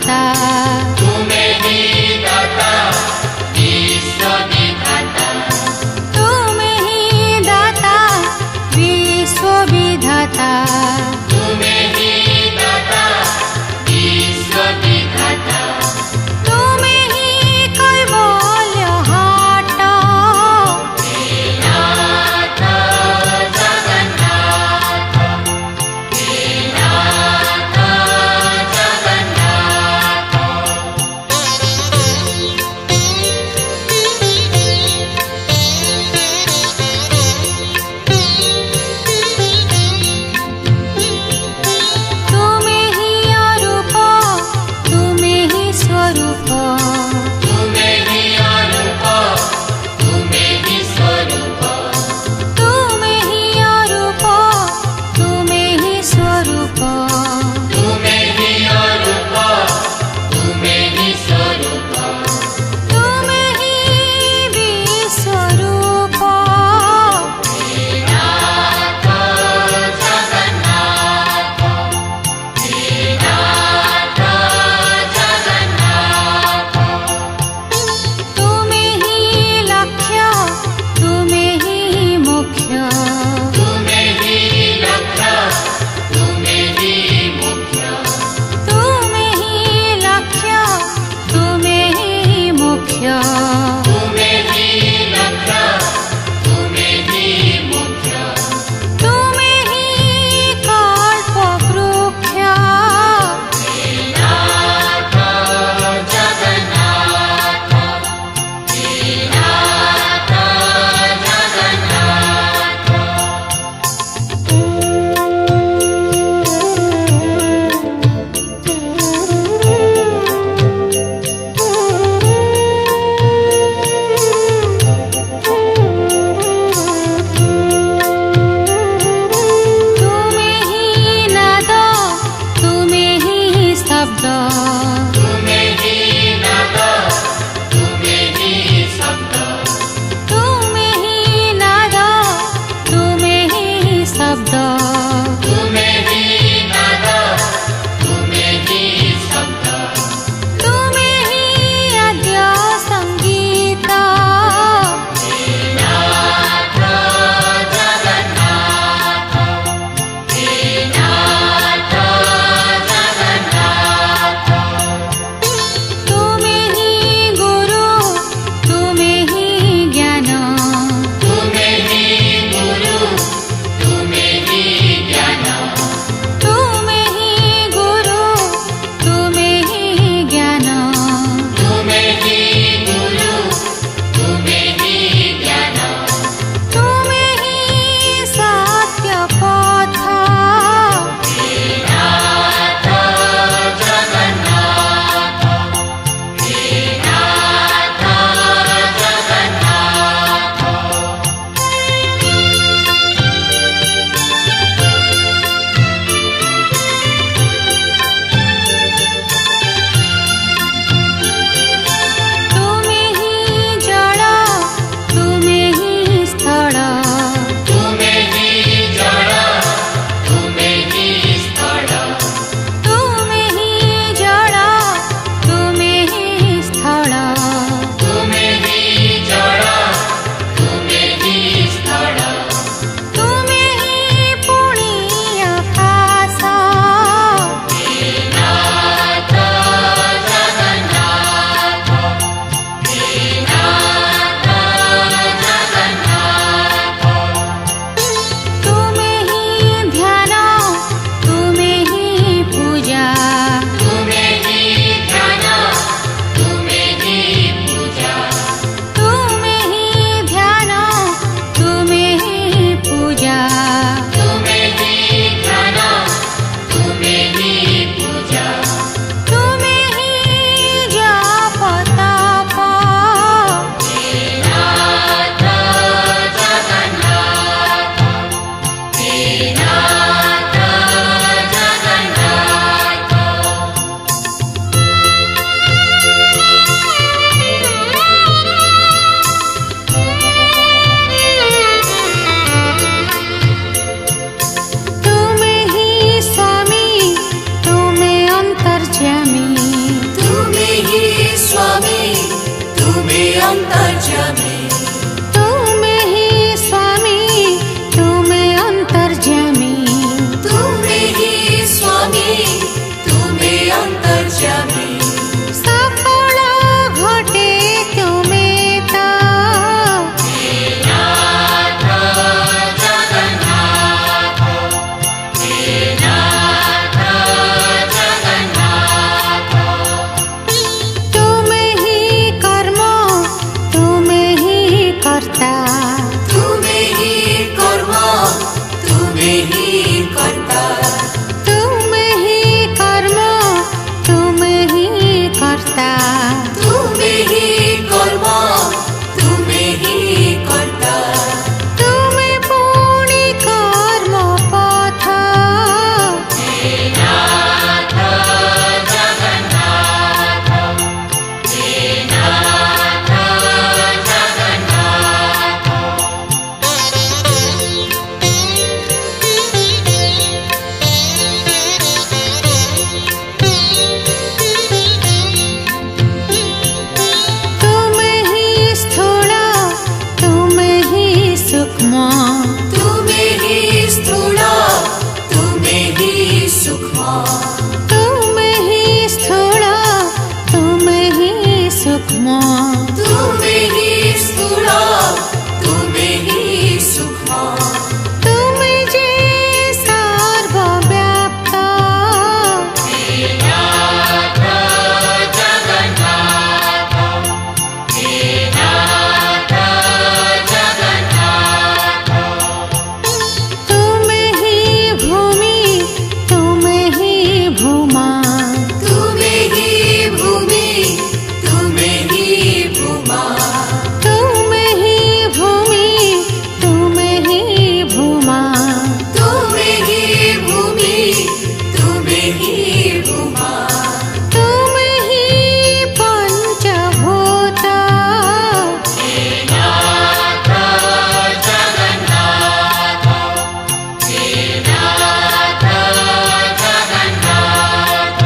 दाता, तुम्हें ही दाता विश्व विधाता, तुम्हें ही दाता विश्व विधाता, तुम्हें ही दाता विश्व विधाता, तुम्हें ही कैवल्य हाट, हे नाथ जगन्नाथ, हे नाथ जगन्नाथ। तुम्हें ही अरूप, तुम्हें ही स्वरूप, तुम्हें ही अरूप, तुम्हें ही स्वरूप, तुम्हें ही अरूप, तुम्हें ही स्वरूप, तुम्हें ही अरूप, तुम्हें ही स्वरूप, तुम्हें ही विश्वरूप, हे नाथ जगन्नाथ, हे नाथ जगन्नाथ। तुम्हें ही लक्ष्य, तुम्हें ही मुख्य, तुम्हें ही लक्ष्य, तुम्हें ही मुख्य, तुम्हें ही लक्ष्य, तुम्हें ही मुख्य, तुम्हें ही लक्ष्य, तुम्हें ही मुख्य, तुम्हें ही कल्पवृक्ष, हे नाथ जगन्नाथ, हे नाथ जगन्नाथ। तुम्हें ही नाद, तुम्हें ही शब्द, तुम्हें ही नाद, तुम्हें ही शब्द, तुम्हें ही नाद, तुम्हें ही शब्द, तुम्हें ही नाद, तुम्हें ही शब्द, तुम्हें ही आद्य संगीत, हे नाथ जगन्नाथ, हे नाथ जगन्नाथ। सूक्ष्म तुमे ही स्थूल तुमे ही सूक्ष्म तुमे ही स्थूल तुमे ही सूक्ष्म तुमे जे सर्वव्याप्त नाथ जगन्नाथ हे नाथ जगन्नाथ तुमे ही भूमि तुमे ही भूमा तुमे ही भूमि तुमे ही भूमा तुमे ही भूमि तुमे ही भूमा तुमे ही भूमि तुमे ही भूमा तुमे ही पंचभूत नाथ जगन्नाथ हे नाथ जगन्नाथ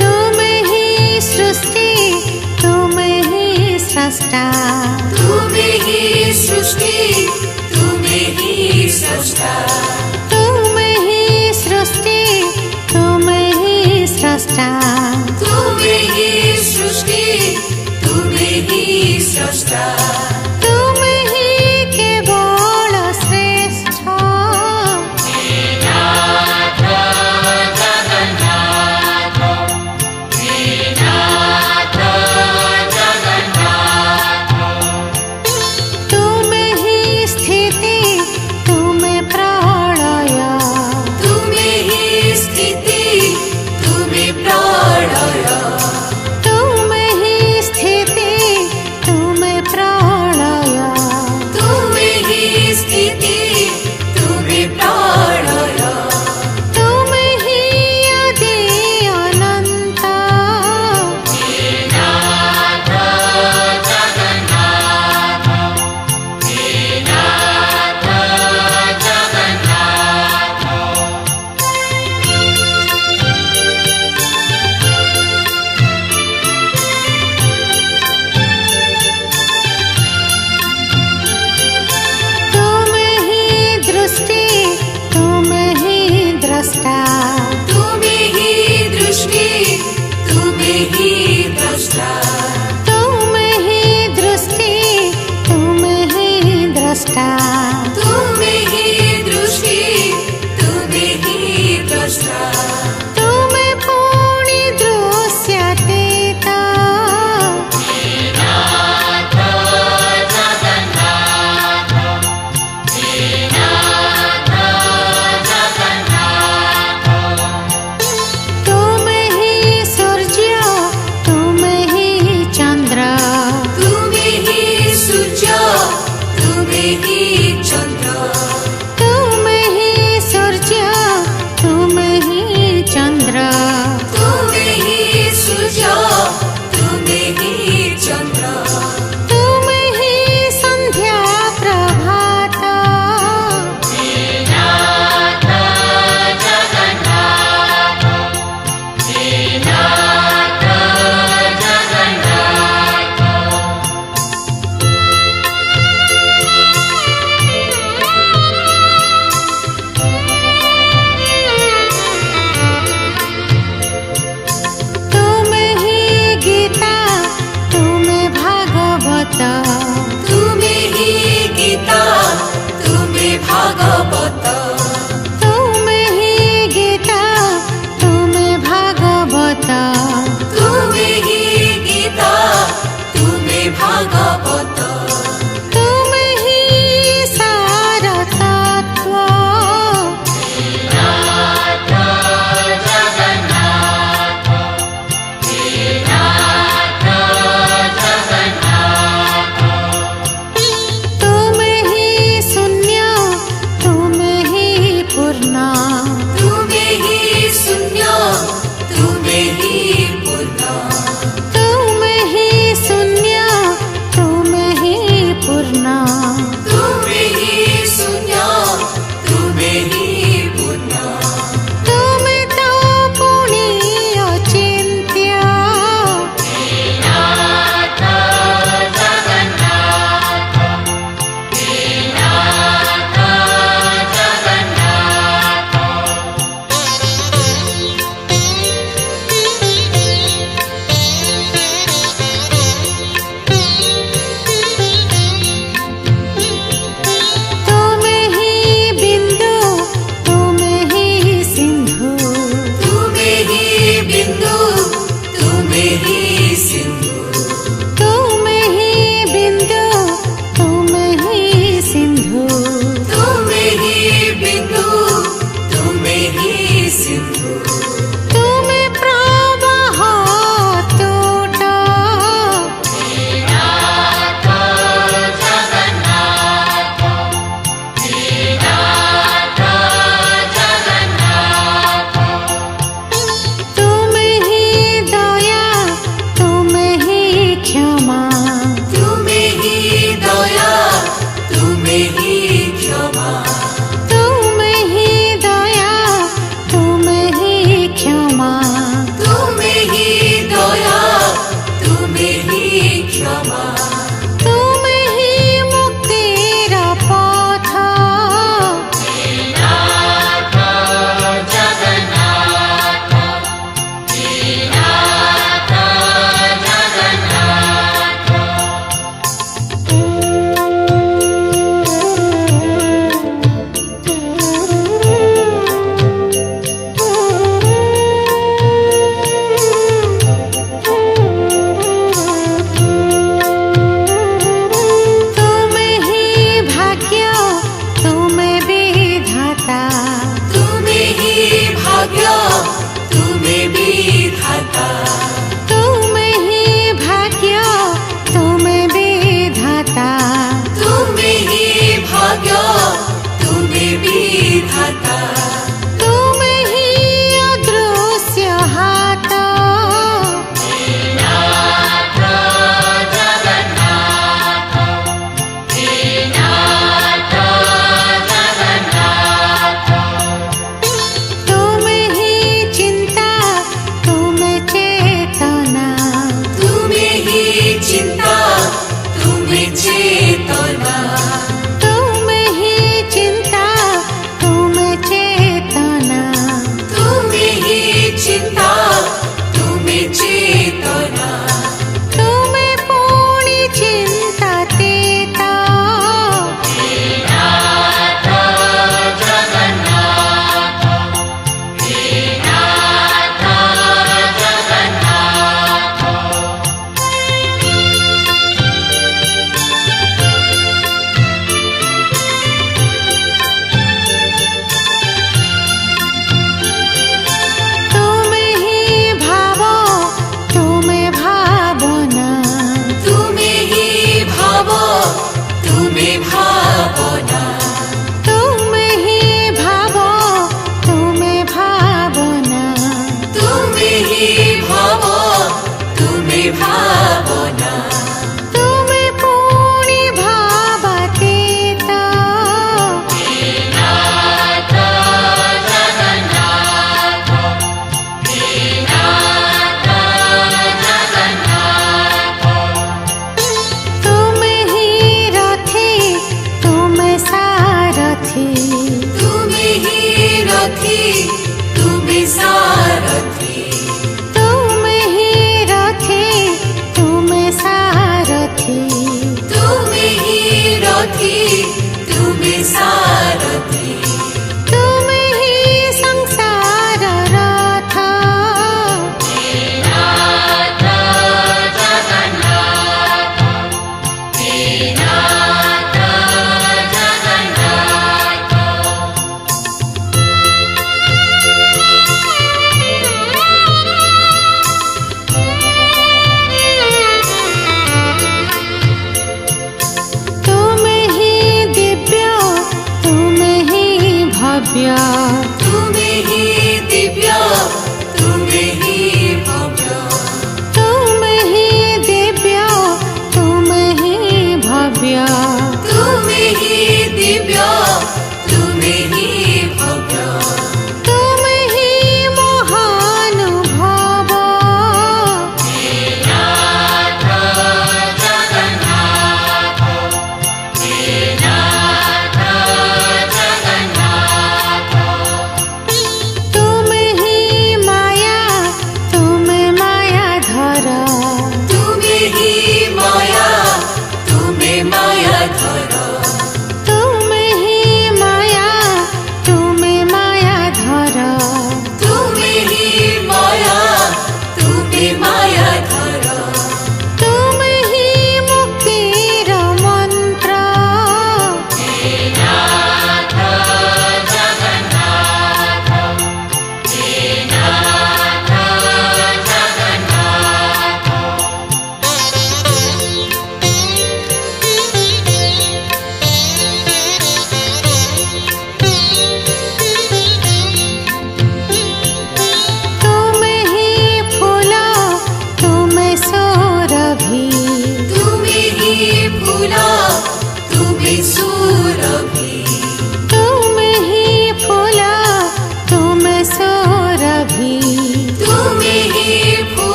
तुमे ही सृष्टि तुमे ही स्रष्टा तुमे ही सृष्टि तुमे ही स्रष्टा तुमे ही सृष्टि तुमे ही स्रष्टा तुमे ही सृष्टि तुमे ही स्रष्टा तुमे ही केवल श्रेष्ठ नाथ जगन्नाथ हे नाथ जगन्नाथ तुमे ही स्थिति तुमे प्रलय तुमे ही स्थिति तुमे प्रलय तुमे ही स्थिति तुमे प्रलय तुमे ही स्थिति तुमे प्रलय तुमे ही आदि अनंत नाथ जगन्नाथ हे नाथ जगन्नाथ तुमे ही दृष्टि तुमे ही द्रष्टा तुमे ही दृष्टि तुमे ही द्रष्टा तुमे ही दृष्टि तुमे ही द्रष्टा तुमे ही दृष्टि तुमे ही द्रष्टा तुमे पुणि दृश्यते नाथ जगन्नाथ हे नाथ जगन्नाथ तुमे ही सूर्य तुमे ही चंद्र तुमे ही सूर्य तुमे ही चंद्र तुमे ही सूर्य तुमे ही चंद्र सिंधू